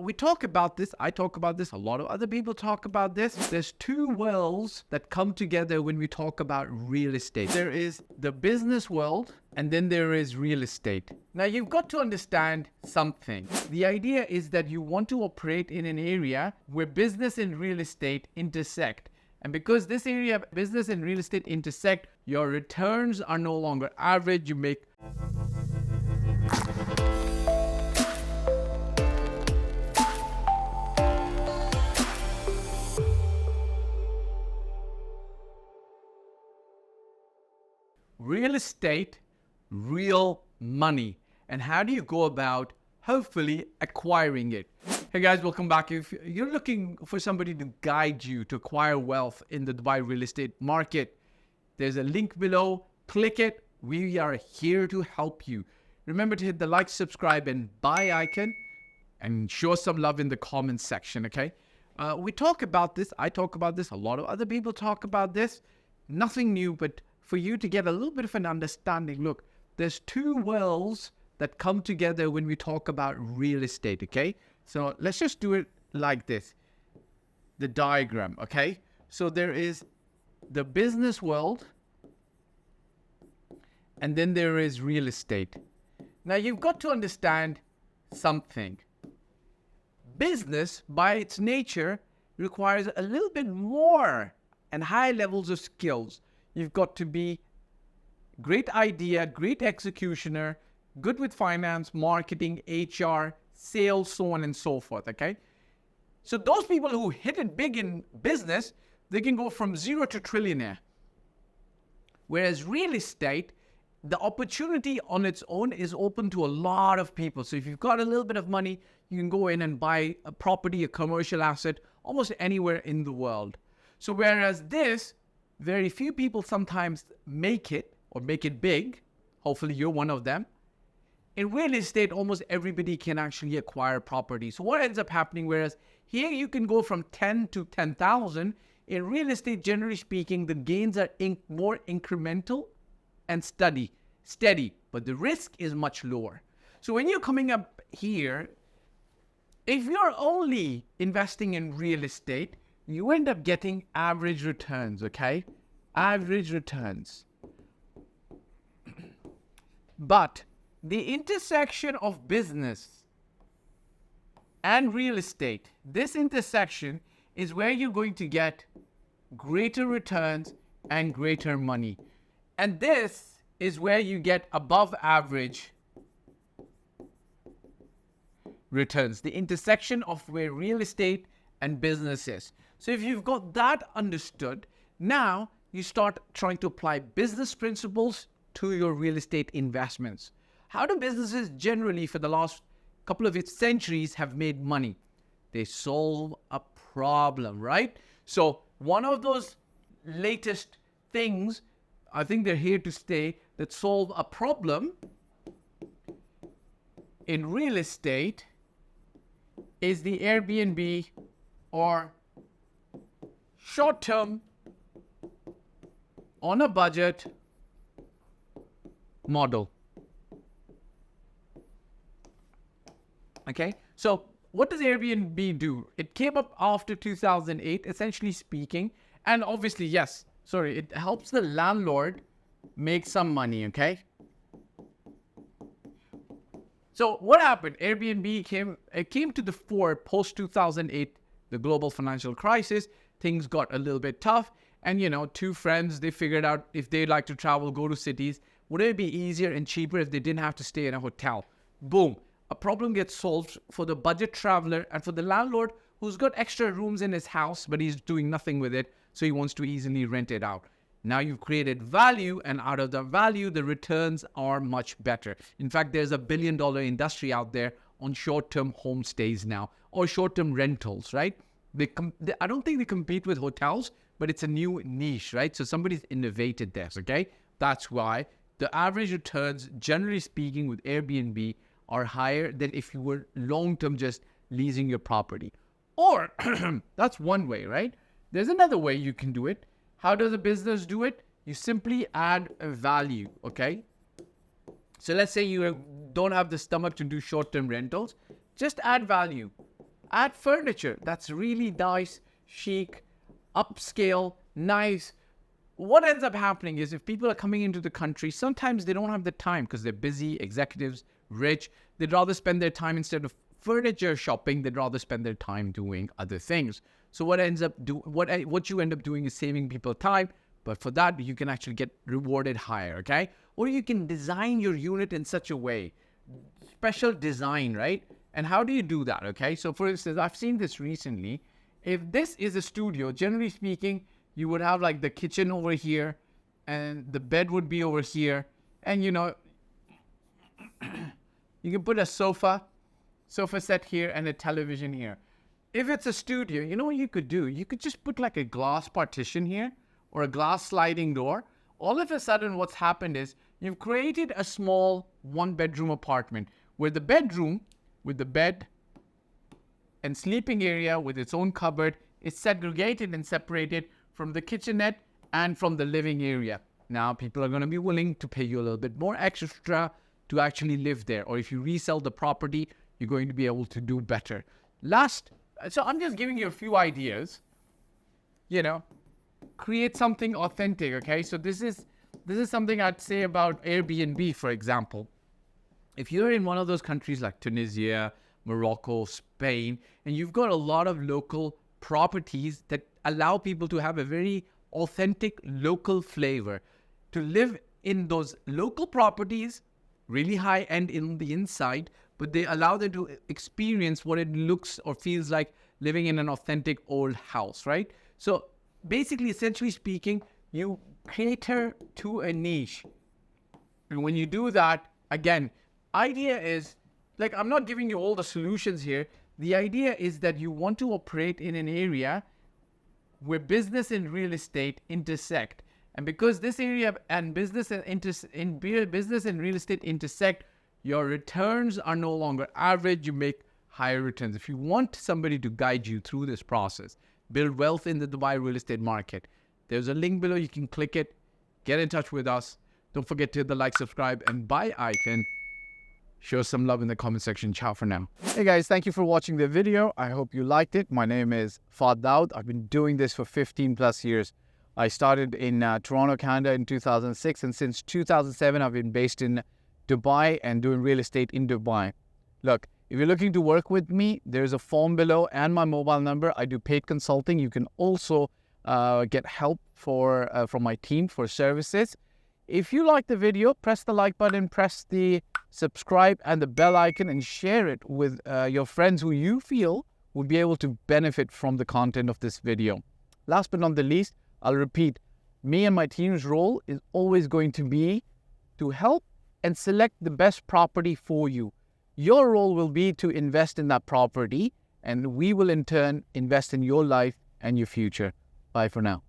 We talk about this. I talk about this. A lot of other people talk about this. There's two worlds that come together when we talk about real estate. There is the business world, and then there is real estate. Now, you've got to understand something. The idea is that you want to operate in an area where business and real estate intersect. And because this area, business and real estate intersect, your returns are no longer average. You make real estate, real money. And how do you go about hopefully acquiring it? Hey guys, welcome back. If you're looking for somebody to guide you to acquire wealth in the Dubai real estate market, there's a link below. Click it. We are here to help you. Remember to hit the like, subscribe, and buy icon, and show us some love in the comments section, okay? We talk about this. I talk about this. A lot of other people talk about this. Nothing new, but for you to get a little bit of an understanding. Look, there's two worlds that come together when we talk about real estate, okay? So let's just do it like this. The diagram, okay? So there is the business world, and then there is real estate. Now, you've got to understand something. Business, by its nature, requires a little bit more and high levels of skills. You've got to be great idea, great executioner, good with finance, marketing, HR, sales, so on and so forth, okay? So those people who hit it big in business, they can go from zero to trillionaire. Whereas real estate, the opportunity on its own is open to a lot of people. So if you've got a little bit of money, you can go in and buy a property, a commercial asset, almost anywhere in the world. So whereas this, very few people sometimes make it or make it big. Hopefully you're one of them. In real estate, almost everybody can actually acquire property. So what ends up happening, whereas here you can go from 10 to 10,000, in real estate, generally speaking, the gains are more incremental and steady, but the risk is much lower. So when you're coming up here, if you're only investing in real estate, you end up getting average returns, okay? Average returns. But the intersection of business and real estate, this intersection is where you're going to get greater returns and greater money. And this is where you get above average returns, the intersection of where real estate and business is. So if you've got that understood, now you start trying to apply business principles to your real estate investments. How do businesses generally for the last couple of centuries have made money? They solve a problem, right? So one of those latest things, I think they're here to stay, that solve a problem in real estate is the Airbnb or short-term on a budget model. Okay, so what does Airbnb do? It came up after 2008, essentially speaking, and obviously, yes, sorry, it helps the landlord make some money, okay? So what happened? Airbnb came to the fore post 2008, the global financial crisis. Things got a little bit tough, and two friends, they figured out if they'd like to travel, go to cities, would it be easier and cheaper if they didn't have to stay in a hotel? Boom. A problem gets solved for the budget traveler and for the landlord who's got extra rooms in his house, but he's doing nothing with it, so he wants to easily rent it out. Now you've created value, and out of the value, the returns are much better. In fact, there's $1 billion industry out there on short-term homestays now, or short-term rentals, right? I don't think they compete with hotels, but it's a new niche, right? So somebody's innovated this, okay? That's why the average returns, generally speaking, with Airbnb are higher than if you were long-term just leasing your property. Or that's one way, right? There's another way you can do it. How does a business do it? You simply add a value, okay? So let's say you don't have the stomach to do short-term rentals. Just add value. Add furniture that's really nice, chic, upscale, nice. What ends up happening is if people are coming into the country, sometimes they don't have the time because they're busy, executives, rich. They'd rather spend their time instead of furniture shopping, they'd rather spend their time doing other things. So what you end up doing is saving people time, but for that you can actually get rewarded higher, okay? Or you can design your unit in such a way, special design, right? And how do you do that, okay? So for instance, I've seen this recently. If this is a studio, generally speaking, you would have like the kitchen over here and the bed would be over here. And you know, you can put a sofa set here and a television here. If it's a studio, you know what you could do? You could just put like a glass partition here or a glass sliding door. All of a sudden what's happened is you've created a small 1-bedroom apartment where the bedroom with the bed and sleeping area with its own cupboard is segregated and separated from the kitchenette and from the living area. Now people are going to be willing to pay you a little bit more extra to actually live there. Or if you resell the property, you're going to be able to do better. So I'm just giving you a few ideas, you know, create something authentic, okay? So this is something I'd say about Airbnb, for example. If you're in one of those countries like Tunisia, Morocco, Spain, and you've got a lot of local properties that allow people to have a very authentic local flavor, to live in those local properties, really high end in the inside, but they allow them to experience what it looks or feels like living in an authentic old house, right? So basically, essentially speaking, you cater to a niche. And when you do that, again, idea is, like, I'm not giving you all the solutions here. The idea is that you want to operate in an area where business and real estate intersect. And because this area and business and real estate intersect, your returns are no longer average. You make higher returns. If you want somebody to guide you through this process, build wealth in the Dubai real estate market, there's a link below. You can click it. Get in touch with us. Don't forget to hit the like, subscribe, and buy icon. Show some love in the comment section. Ciao for now. Hey guys, thank you for watching the video. I hope you liked it. My name is Fahd Dawood. I've been doing this for 15 plus years. I started in Toronto, Canada in 2006, and since 2007, I've been based in Dubai and doing real estate in Dubai. Look, if you're looking to work with me, there's a form below and my mobile number. I do paid consulting. You can also get help from my team for services. If you like the video, press the like button, press the subscribe and the bell icon, and share it with your friends who you feel would be able to benefit from the content of this video. Last but not the least, I'll repeat, me and my team's role is always going to be to help and select the best property for you. Your role will be to invest in that property, and we will in turn invest in your life and your future. Bye for now.